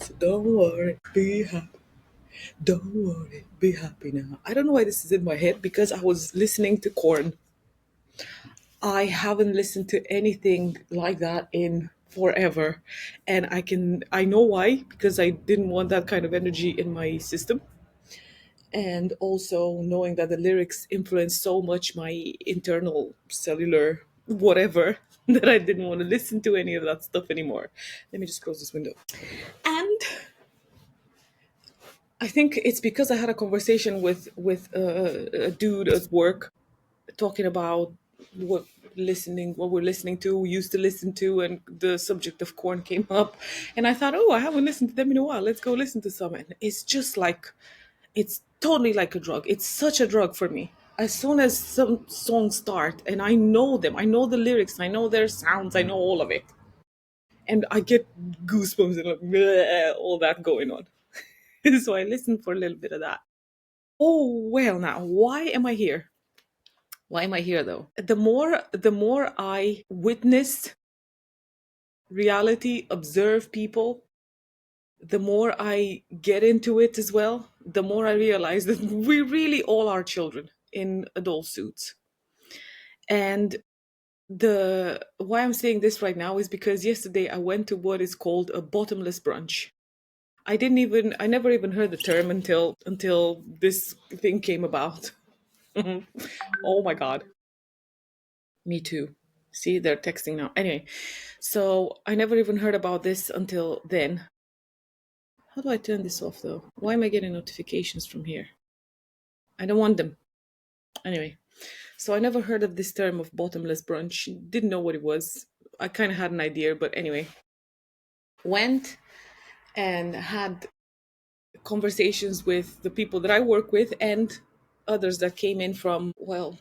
So don't worry, be happy. Don't worry, be happy now. I don't know why this is in my head because I was listening to Corn. I haven't listened to anything like that in forever. And I know why, because I didn't want that kind of energy in my system. And also knowing that the lyrics influenced so much my internal cellular whatever that I didn't want to listen to any of that stuff anymore. Let me just close this window. And I think it's because I had a conversation with a dude at work talking about what we're listening to, we used to listen to, and the subject of Corn came up, and I thought, oh, I haven't listened to them in a while. Let's go listen to some. And it's just like, it's totally like a drug. It's such a drug for me. As soon as some songs start, and I know them, I know the lyrics, I know their sounds, I know all of it, and I get goosebumps and like bleh, all that going on. So I listened for a little bit of that. Oh well, now why am I here? Why am I here though? The more I witness reality, observe people, the more I get into it as well, the more I realize that we really all are children in adult suits. And the why I'm saying this right now is because yesterday I went to what is called a bottomless brunch. I never even heard the term until this thing came about. Oh my god. Me too. See, they're texting now. Anyway, so I never even heard about this until then. How do I turn this off though? Why am I getting notifications from here? I don't want them. Anyway, so I never heard of this term of bottomless brunch. Didn't know what it was. I kind of had an idea, but anyway, went and had conversations with the people that I work with and others that came in from, well,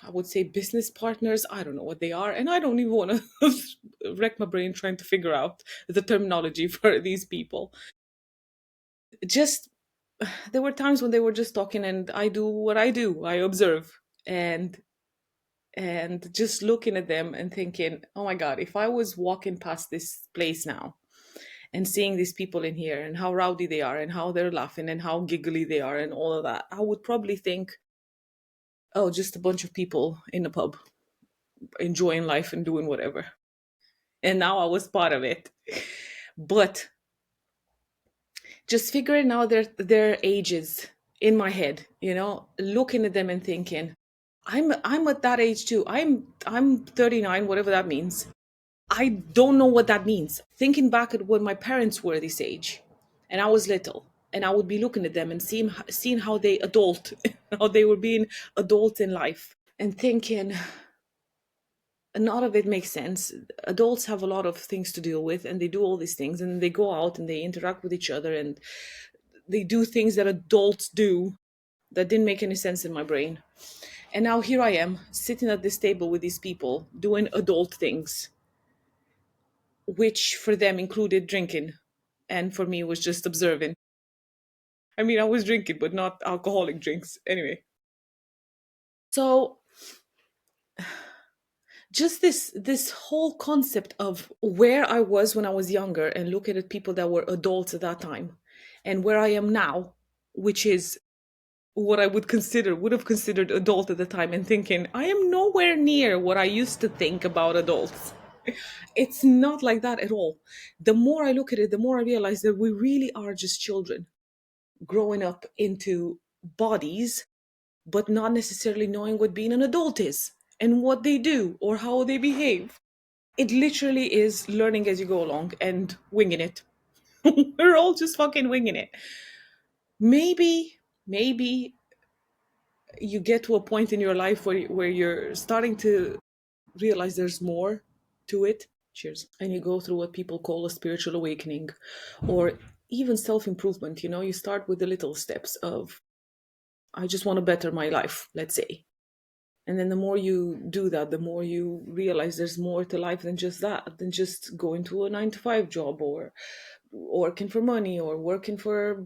I would say business partners. I don't know what they are. And I don't even want to wreck my brain trying to figure out the terminology for these people. Just, there were times when they were just talking and I do what I do. I observe and just looking at them and thinking, oh my God, if I was walking past this place now and seeing these people in here and how rowdy they are and how they're laughing and how giggly they are and all of that, I would probably think, oh, just a bunch of people in a pub enjoying life and doing whatever. And now I was part of it. But just figuring out their ages in my head, looking at them and thinking, I'm at that age too. I'm 39, whatever that means. I don't know what that means. Thinking back at when my parents were this age, and I was little, and I would be looking at them and seeing how they adult, how they were being adult in life, and thinking, a lot of it makes sense. Adults have a lot of things to deal with, and they do all these things, and they go out and they interact with each other, and they do things that adults do that didn't make any sense in my brain. And now here I am, sitting at this table with these people, doing adult things which for them included drinking. And for me was just observing. I mean, I was drinking, but not alcoholic drinks. Anyway. So just this whole concept of where I was when I was younger and looking at people that were adults at that time and where I am now, which is what I would have considered adult at the time, and thinking, I am nowhere near what I used to think about adults. It's not like that at all. The more I look at it, the more I realize that we really are just children growing up into bodies, but not necessarily knowing what being an adult is and what they do or how they behave. It literally is learning as you go along and winging it. We're all just fucking winging it. Maybe you get to a point in your life where you're starting to realize there's more to it. Cheers. And you go through what people call a spiritual awakening or even self-improvement. You start with the little steps of, I just want to better my life, let's say. And then the more you do that, the more you realize there's more to life than just that, than just going to a 9 to 5 job or working for money or working for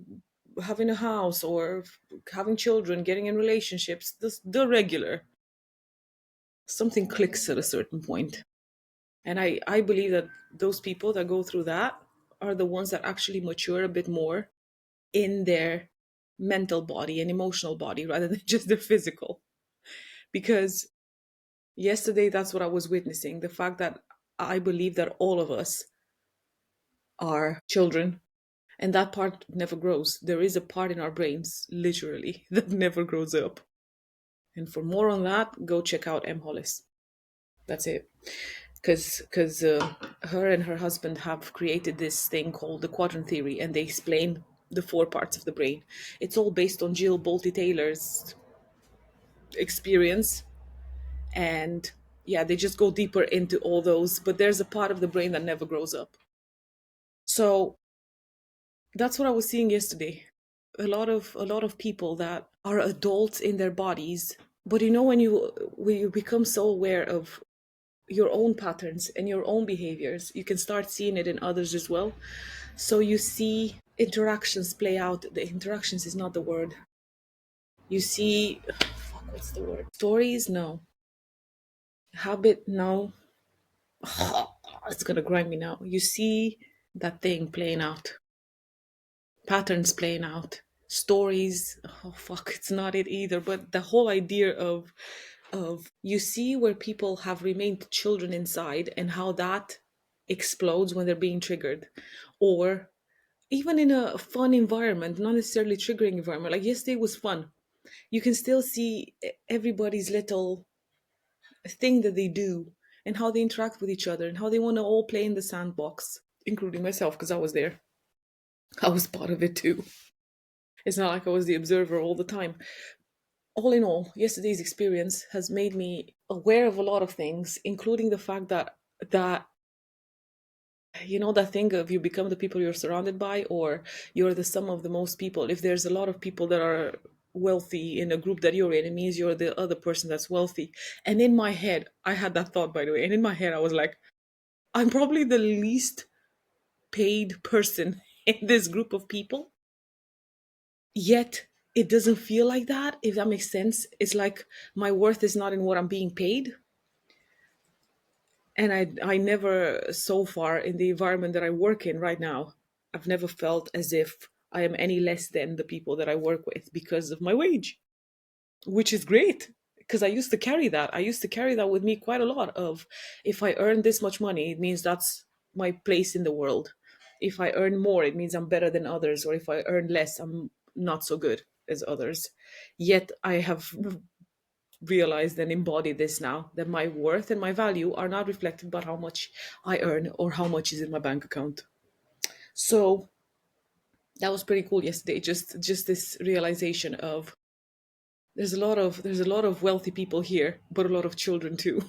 having a house or having children, getting in relationships, the regular. Something clicks at a certain point. And I believe that those people that go through that are the ones that actually mature a bit more in their mental body and emotional body rather than just their physical. Because yesterday, that's what I was witnessing, the fact that I believe that all of us are children, and that part never grows. There is a part in our brains, literally, that never grows up. And for more on that, go check out M. Hollis. That's it. Because her and her husband have created this thing called the quadrant theory, and they explain the four parts of the brain. It's all based on Jill Bolte Taylor's experience, and yeah, they just go deeper into all those. But there's a part of the brain that never grows up. So that's what I was seeing yesterday. A lot of people that are adults in their bodies, but when you become so aware of your own patterns and your own behaviors, you can start seeing it in others as well. So you see interactions play out. The interactions is not the word. You see, fuck, what's the word? Stories? No. Habit? No. It's gonna grind me now. You see that thing playing out, patterns playing out, stories. Oh fuck, it's not it either. But the whole idea of you see where people have remained children inside and how that explodes when they're being triggered, or even in a fun environment, not necessarily triggering environment. Like yesterday was fun. You can still see everybody's little thing that they do and how they interact with each other and how they want to all play in the sandbox, including myself because I was there. I was part of it too. It's not like I was the observer all the time. All in all, yesterday's experience has made me aware of a lot of things, including the fact that that thing of you become the people you're surrounded by, or you're the sum of the most people. If there's a lot of people that are wealthy in a group that you're in, it means you're the other person that's wealthy. And in my head, I had that thought, by the way, and in my head I was like, I'm probably the least paid person in this group of people, yet it doesn't feel like that, if that makes sense. It's like my worth is not in what I'm being paid. And I never, so far in the environment that I work in right now, I've never felt as if I am any less than the people that I work with because of my wage, which is great. Because I used to carry that with me quite a lot. Of, if I earn this much money, it means that's my place in the world. If I earn more, it means I'm better than others. Or if I earn less, I'm not so good as others. Yet I have realized and embody this now, that my worth and my value are not reflected by how much I earn or how much is in my bank account. So that was pretty cool yesterday. Just this realization of there's a lot of wealthy people here, but a lot of children too.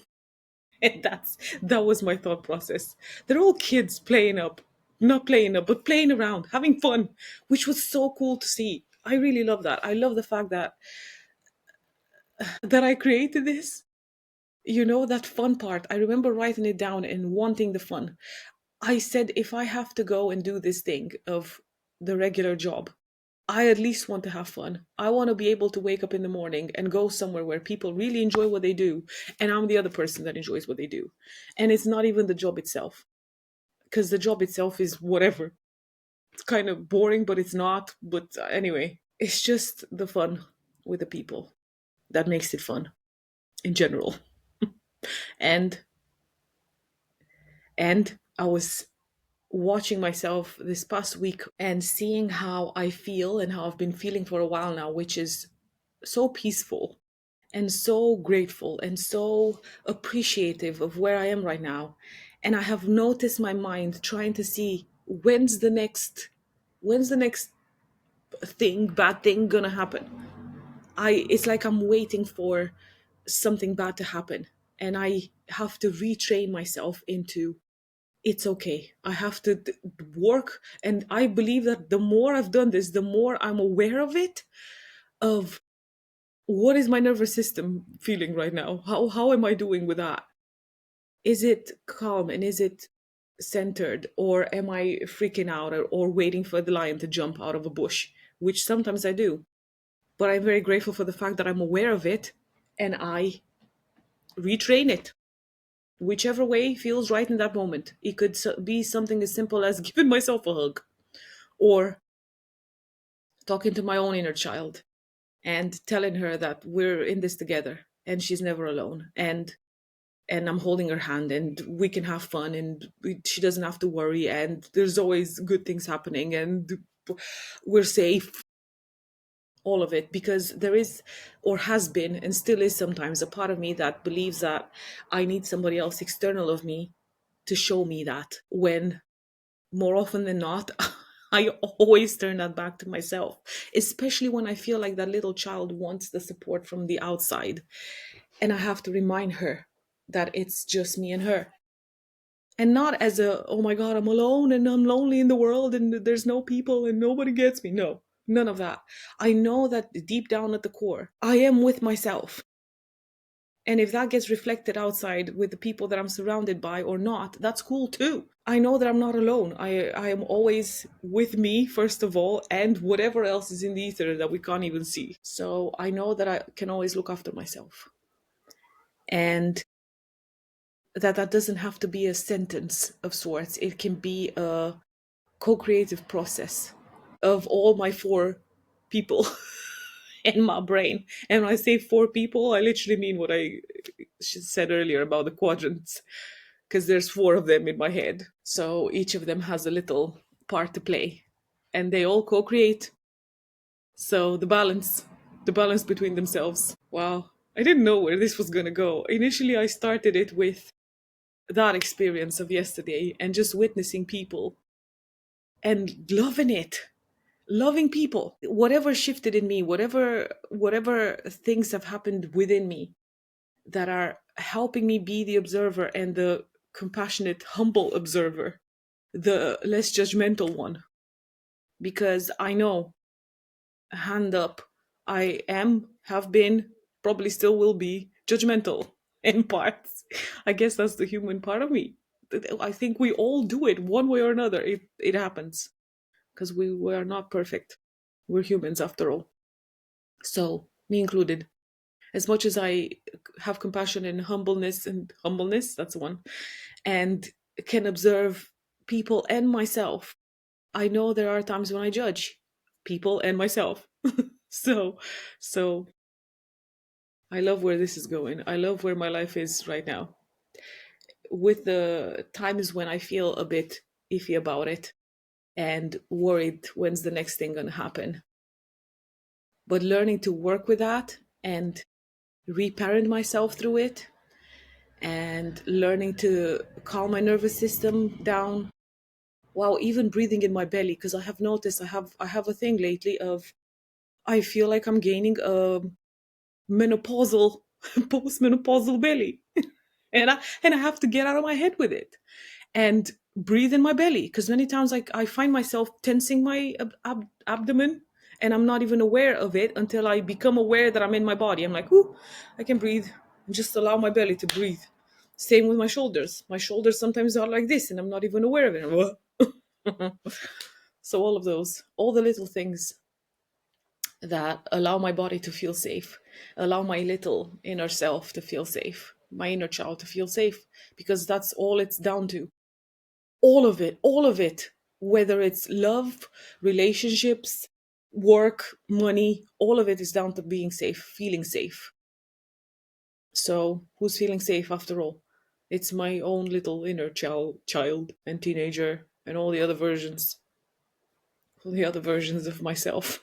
And that was my thought process. They're all kids playing up, not playing up, but playing around, having fun, which was so cool to see. I really love that. I love the fact that I created this. That fun part. I remember writing it down and wanting the fun. I said, if I have to go and do this thing of the regular job, I at least want to have fun. I want to be able to wake up in the morning and go somewhere where people really enjoy what they do, and I'm the other person that enjoys what they do. And it's not even the job itself, because the job itself is whatever. It's kind of boring, but it's not. But anyway, it's just the fun with the people that makes it fun in general. And I was watching myself this past week and seeing how I feel and how I've been feeling for a while now, which is so peaceful and so grateful and so appreciative of where I am right now. And I have noticed my mind trying to see when's the next bad thing gonna happen. It's like I'm waiting for something bad to happen. And I have to retrain myself into, it's okay. I have to work. And I believe that the more I've done this, the more I'm aware of it, of what is my nervous system feeling right now? How am I doing with that? Is it calm and is it centered, or am I freaking out, or waiting for the lion to jump out of a bush, which sometimes I do. But I'm very grateful for the fact that I'm aware of it and I retrain it. whichever way feels right in that moment. It could be something as simple as giving myself a hug, or talking to my own inner child and telling her that we're in this together and she's never alone, and I'm holding her hand and we can have fun, and she doesn't have to worry, and there's always good things happening, and we're safe. All of it, because there is, or has been and still is sometimes, a part of me that believes that I need somebody else external of me to show me that, when more often than not I always turn that back to myself, especially when I feel like that little child wants the support from the outside, and I have to remind her that it's just me and her, and not as a, oh my god, I'm alone and I'm lonely in the world and there's no people and nobody gets me. No, none of that. I know that deep down at the core I am with myself, and if that gets reflected outside with the people that I'm surrounded by or not, that's cool too. I know that I'm not alone. I am always with me, first of all, and whatever else is in the ether that we can't even see. So I know that I can always look after myself, and that doesn't have to be a sentence of sorts. It can be a co-creative process of all my four people in my brain. And when I say four people, I literally mean what I said earlier about the quadrants, because there's four of them in my head. So each of them has a little part to play, and they all co-create. So the balance between themselves. Wow. I didn't know where this was going to go. Initially, I started it with that experience of yesterday and just witnessing people and loving it, loving people. Whatever shifted in me, whatever things have happened within me that are helping me be the observer, and the compassionate, humble observer, the less judgmental one. Because I know, hand up, I am, have been, probably still will be judgmental in parts. I guess that's the human part of me. I think we all do it one way or another. It happens because we are not perfect. We're humans after all. So, me included. As much as I have compassion and humbleness, that's one, and can observe people and myself, I know there are times when I judge people and myself. so, so I love where this is going. I love where my life is right now. With the times when I feel a bit iffy about it and worried when's the next thing gonna happen. But learning to work with that and reparent myself through it, and learning to calm my nervous system down, while even breathing in my belly, because I have noticed I have a thing lately of, I feel like I'm gaining a menopausal postmenopausal belly, and I have to get out of my head with it and breathe in my belly, because many times, like, I find myself tensing my abdomen, and I'm not even aware of it until I become aware that I'm in my body. I'm like, ooh, I can breathe, and just allow my belly to breathe. Same with my shoulders. My shoulders sometimes are like this, and I'm not even aware of it. So all of those, all the little things that allow my body to feel safe, allow my little inner self to feel safe, my inner child to feel safe, because that's all it's down to. All of it, whether it's love, relationships, work, money, all of it is down to being safe, feeling safe. So who's feeling safe after all? It's my own little inner child and teenager, and all the other versions of myself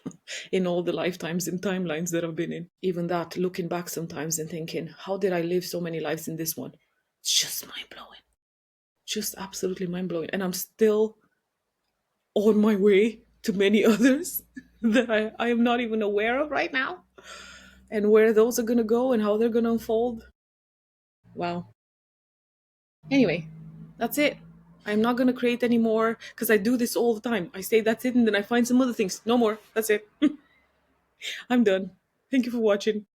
in all the lifetimes and timelines that I've been in. Even that, looking back sometimes and thinking, how did I live so many lives in this one? It's just mind blowing. Just absolutely mind blowing. And I'm still on my way to many others that I am not even aware of right now. And where those are going to go and how they're going to unfold. Wow. Anyway, that's it. I'm not going to create any more, because I do this all the time. I say that's it, and then I find some other things. No more. That's it. I'm done. Thank you for watching.